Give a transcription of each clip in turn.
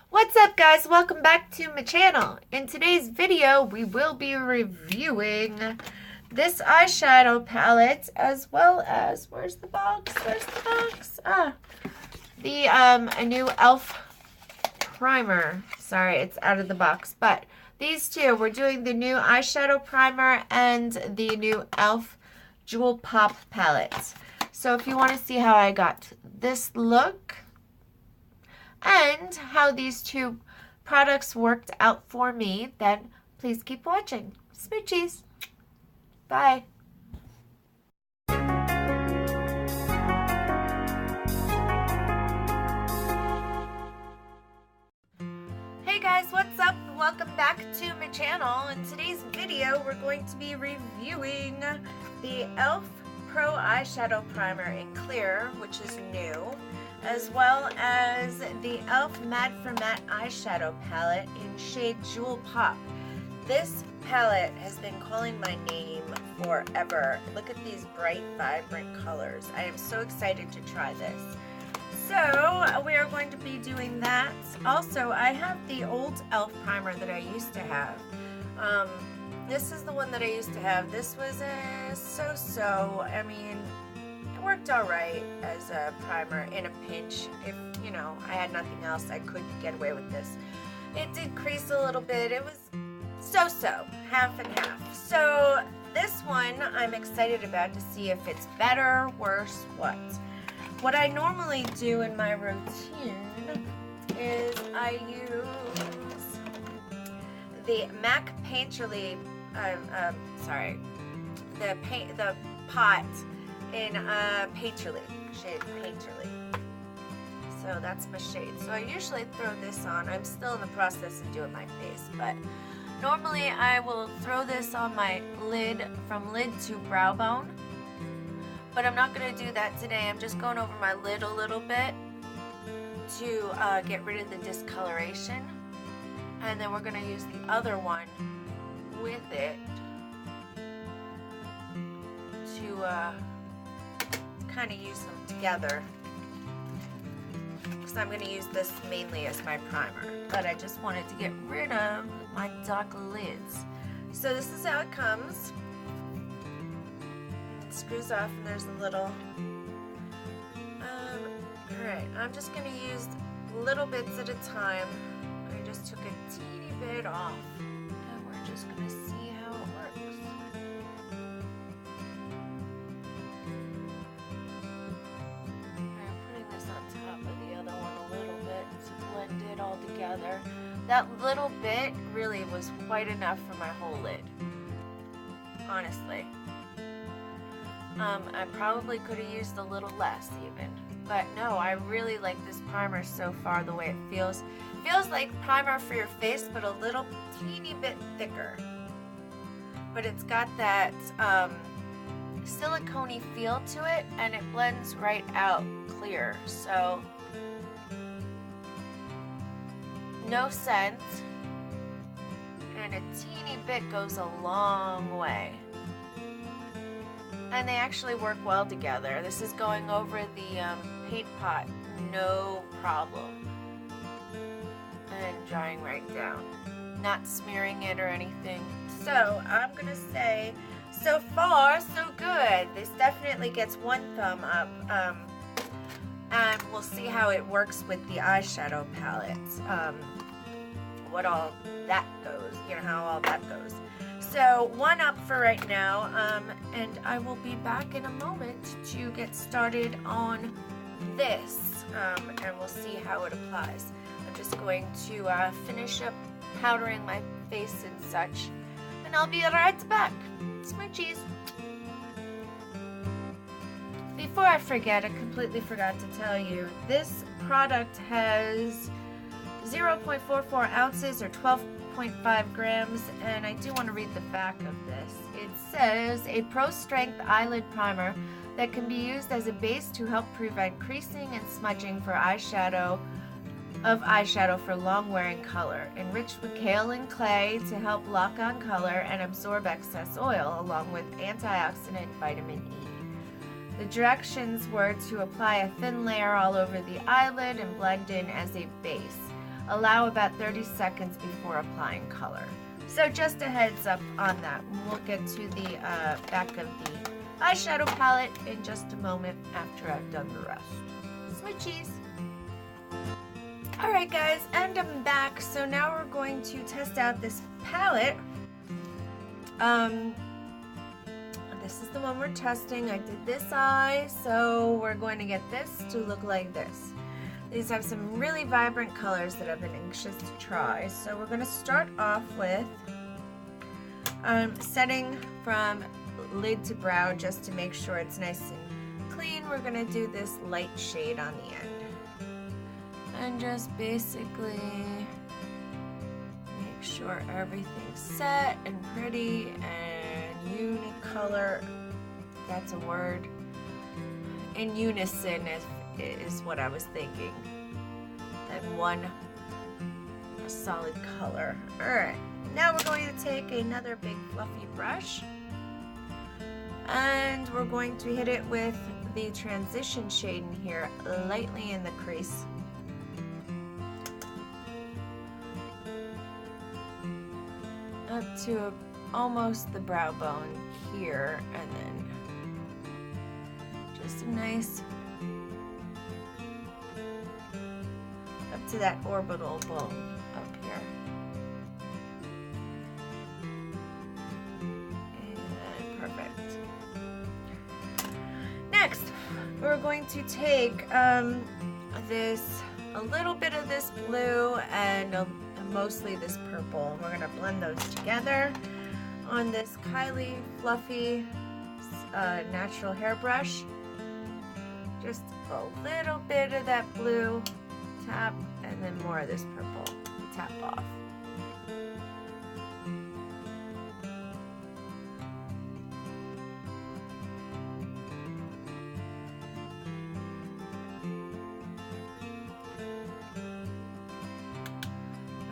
What's up, guys? Welcome back to my channel. In today's video, we will be reviewing this eyeshadow palette as well as, where's the box? A new e.l.f. primer. Sorry, it's out of the box, but these two, we're doing the new eyeshadow primer and the new e.l.f. Jewel Pop palette. So if you want to see how I got this look and how these two products worked out for me, then please keep watching. Smooches. Bye. Hey guys, what's up? Welcome back to my channel. In today's video, we're going to be reviewing the e.l.f. Pro Eyeshadow Primer in Clear, which is new, as well as the e.l.f. Matte for Matte Eyeshadow Palette in shade Jewel Pop. This palette has been calling my name forever. Look at these bright, vibrant colors. I am so excited to try this. So we are going to be doing that. Also, I have the old e.l.f. primer that I used to have. This is the one that I used to have. This was a so-so. I mean, it worked all right as a primer in a pinch. If, you know, I had nothing else, I could get away with this. It did crease a little bit. It was so-so, half and half. So this one I'm excited about to see if it's better, worse, what. What I normally do in my routine is I use the MAC Painterly, the pot in Painterly, shade Painterly. So that's my shade. So I usually throw this on. I'm still in the process of doing my face, but normally I will throw this on my lid, from lid to brow bone. But I'm not going to do that today. I'm just going over my lid a little bit to get rid of the discoloration. And then we're going to use the other one with it to kind of use them together. Because I'm going to use this mainly as my primer. But I just wanted to get rid of my dark lids. So this is how it comes. Screws off and there's a little alright, I'm just going to use little bits at a time. I just took a teeny bit off and we're just going to see how it works. I'm putting this on top of the other one a little bit to blend it all together. That little bit really was quite enough for my whole lid, honestly. I probably could have used a little less even, but no, I really like this primer so far, the way it feels. It feels like primer for your face, but a little teeny bit thicker. But it's got that silicone-y feel to it, and it blends right out clear, so no scent, and a teeny bit goes a long way. And they actually work well together. This is going over the paint pot, no problem. And drying right down. Not smearing it or anything. So I'm going to say, so far, so good. This definitely gets one thumb up. And we'll see how it works with the eyeshadow palette. What all that goes, you know, how all that goes. So one up for right now, and I will be back in a moment to get started on this, and we'll see how it applies. I'm just going to finish up powdering my face and such, and I'll be right back. Smoochies. Before I forget, I completely forgot to tell you, this product has 0.44 ounces or 12.5 grams, and I do want to read the back of this. It says, a pro-strength eyelid primer that can be used as a base to help prevent creasing and smudging for eyeshadow for long-wearing color, enriched with kaolin clay to help lock on color and absorb excess oil, along with antioxidant vitamin E. The directions were to apply a thin layer all over the eyelid and blend in as a base. Allow about 30 seconds before applying color. So just a heads up on that. We'll get to the back of the eyeshadow palette in just a moment after I've done the rest. Smooches! Alright guys, and I'm back. So now we're going to test out this palette. This is the one we're testing. I did this eye, so we're going to get this to look like this. These have some really vibrant colors that I've been anxious to try. So we're going to start off with setting from lid to brow just to make sure it's nice and clean. We're going to do this light shade on the end. And just basically make sure everything's set and pretty and unicolor, if that's a word. In unison is what I was thinking. And one solid color. Alright, now we're going to take another big fluffy brush and we're going to hit it with the transition shade in here, lightly in the crease. Up to almost the brow bone here, and then just a nice up to that orbital bone up here. And perfect. Next, we're going to take a little bit of this blue and mostly this purple, and we're going to blend those together on this Kylie Fluffy natural hairbrush. Just a little bit of that blue tap and then more of this purple tap off.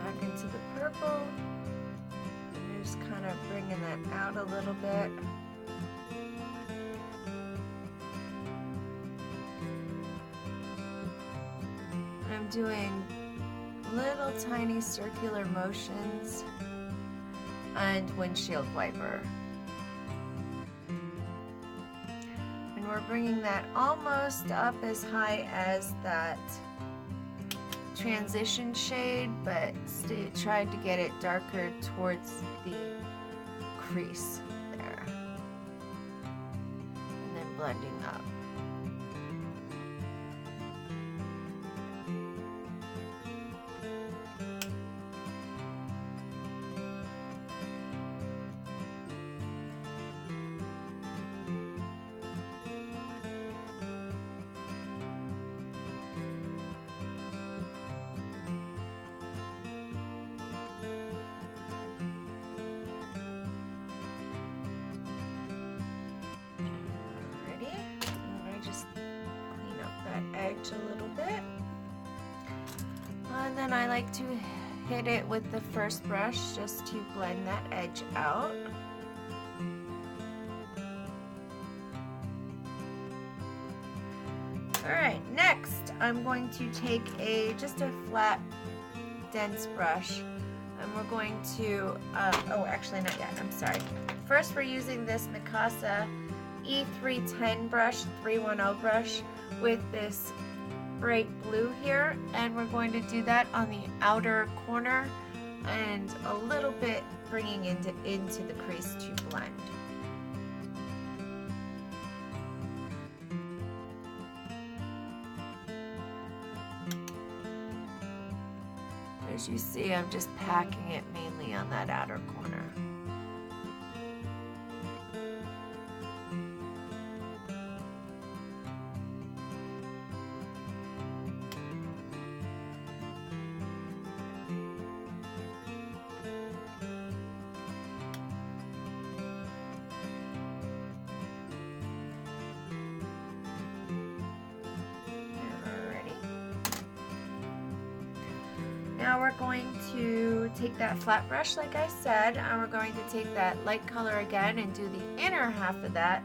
Back into the purple. And just kind of bringing that out a little bit. I'm doing little tiny circular motions and windshield wiper. And we're bringing that almost up as high as that transition shade, but tried to get it darker towards the crease there. And then blending up. Edge a little bit, and then I like to hit it with the first brush just to blend that edge out. Alright, next I'm going to take just a flat dense brush, and we're going to oh actually not yet, I'm sorry. First we're using this Mikasa E310 brush, 310 brush, with this bright blue here, and we're going to do that on the outer corner and a little bit bringing into the crease to blend. As you see, I'm just packing it mainly on that outer corner. Now we're going to take that flat brush like I said, and we're going to take that light color again and do the inner half of that.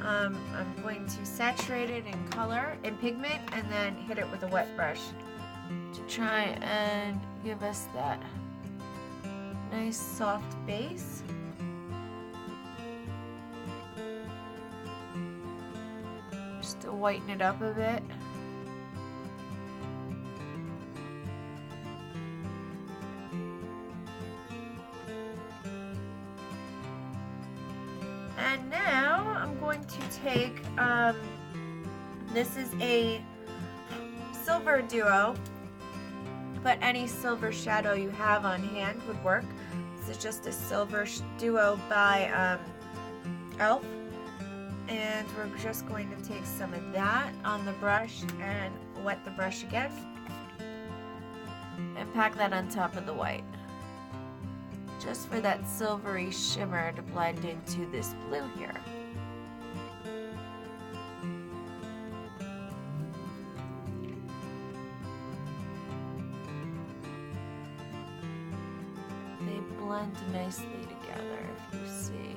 I'm going to saturate it in color, in pigment, and then hit it with a wet brush to try and give us that nice soft base. Just to whiten it up a bit. And now I'm going to take, this is a silver duo, but any silver shadow you have on hand would work. This is just a silver duo by e.l.f. And we're just going to take some of that on the brush and wet the brush again and pack that on top of the white, just for that silvery shimmer to blend into this blue here. They blend nicely together, if you see.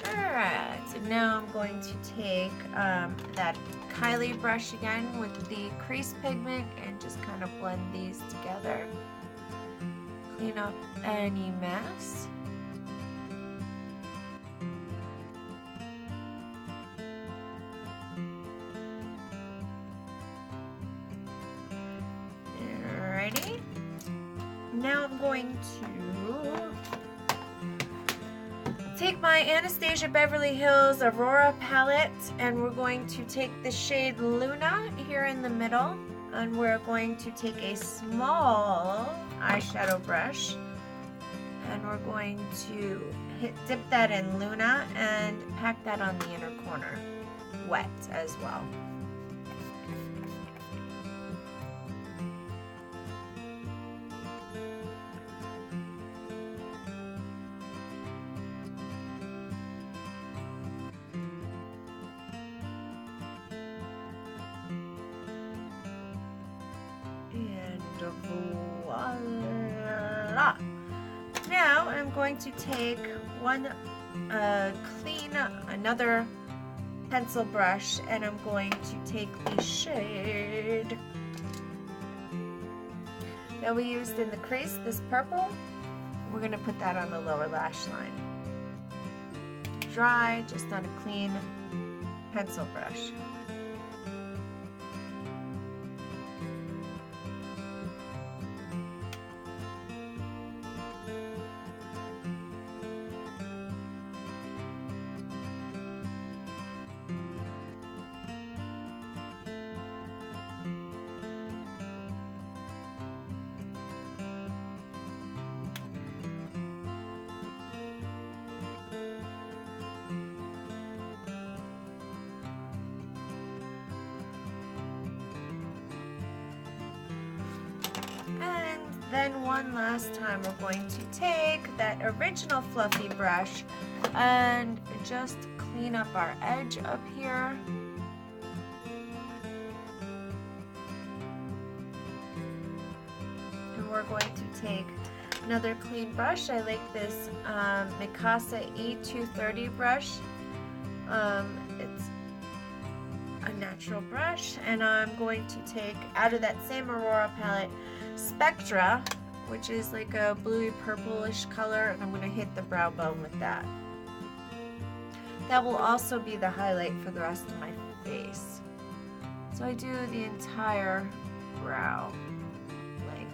Alright, so now I'm going to take that Eyelid brush again with the crease pigment and just kind of blend these together. Clean up any mess. Alrighty. Now I'm going to take my Anastasia Beverly Hills Aurora palette, and we're going to take the shade Luna here in the middle, and we're going to take a small eyeshadow brush, and we're going to dip that in Luna and pack that on the inner corner, wet as well. Voila! Now I'm going to take another pencil brush, and I'm going to take the shade that we used in the crease, this purple. We're going to put that on the lower lash line. Dry, just on a clean pencil brush. Then one last time we're going to take that original fluffy brush and just clean up our edge up here. And we're going to take another clean brush. I like this Mikasa E230 brush. It's a natural brush, and I'm going to take out of that same Aurora palette Spectra, which is like a bluey purplish color, and I'm going to hit the brow bone with that. That will also be the highlight for the rest of my face. So I do the entire brow length.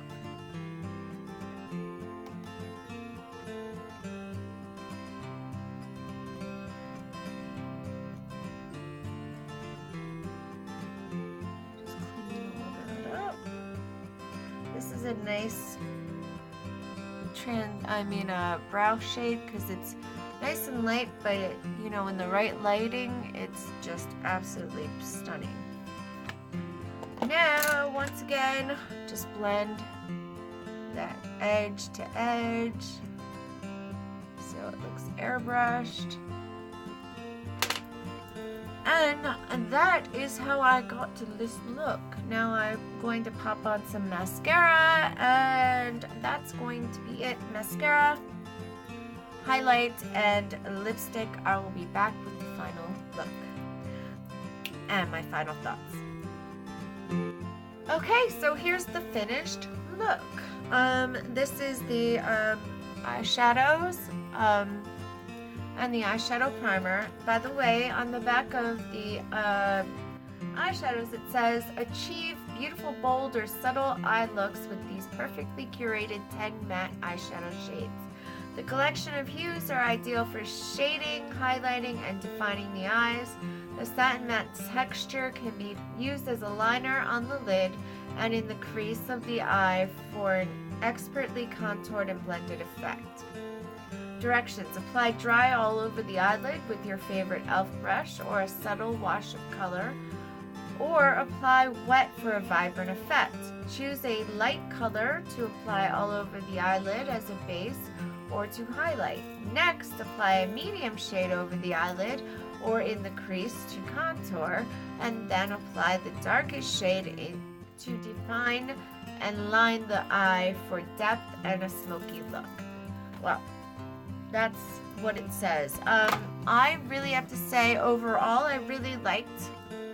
Just clean all that up. This is a nice brow shade because it's nice and light, but you know, in the right lighting, it's just absolutely stunning. Now, once again, just blend that edge to edge so it looks airbrushed. And that is how I got to this look. Now I'm going to pop on some mascara, and that's going to be it. Mascara, highlight, and lipstick. I will be back with the final final look and my final thoughts. Okay, so here's the finished look. This is the eyeshadows and the eyeshadow primer. By the way, on the back of the eyeshadows it says, achieve beautiful, bold, or subtle eye looks with these perfectly curated 10 matte eyeshadow shades. The collection of hues are ideal for shading, highlighting, and defining the eyes. The satin matte texture can be used as a liner on the lid and in the crease of the eye for an expertly contoured and blended effect. Directions: apply dry all over the eyelid with your favorite e.l.f. brush or a subtle wash of color, or apply wet for a vibrant effect. Choose a light color to apply all over the eyelid as a base or to highlight. Next, apply a medium shade over the eyelid or in the crease to contour, and then apply the darkest shade to define and line the eye for depth and a smoky look. Well, that's what it says. I really have to say, overall, I really liked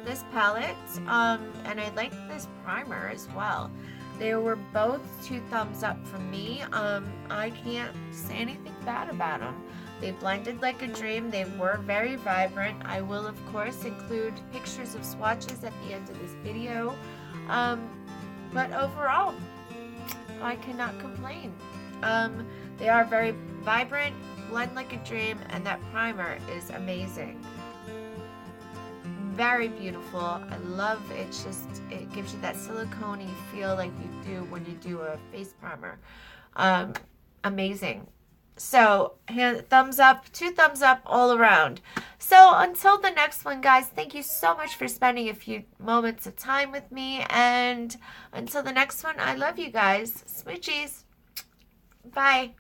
this palette, and I liked this primer as well. They were both 2 thumbs up from me. I can't say anything bad about them. They blended like a dream. They were very vibrant. I will, of course, include pictures of swatches at the end of this video. But overall, I cannot complain. They are very vibrant, blend like a dream, and that primer is amazing. Very beautiful. I love it. It gives you that silicone-y feel like you do when you do a face primer. Amazing. So, thumbs up, 2 thumbs up all around. So, until the next one, guys, thank you so much for spending a few moments of time with me. And until the next one, I love you guys. Smoochies. Bye.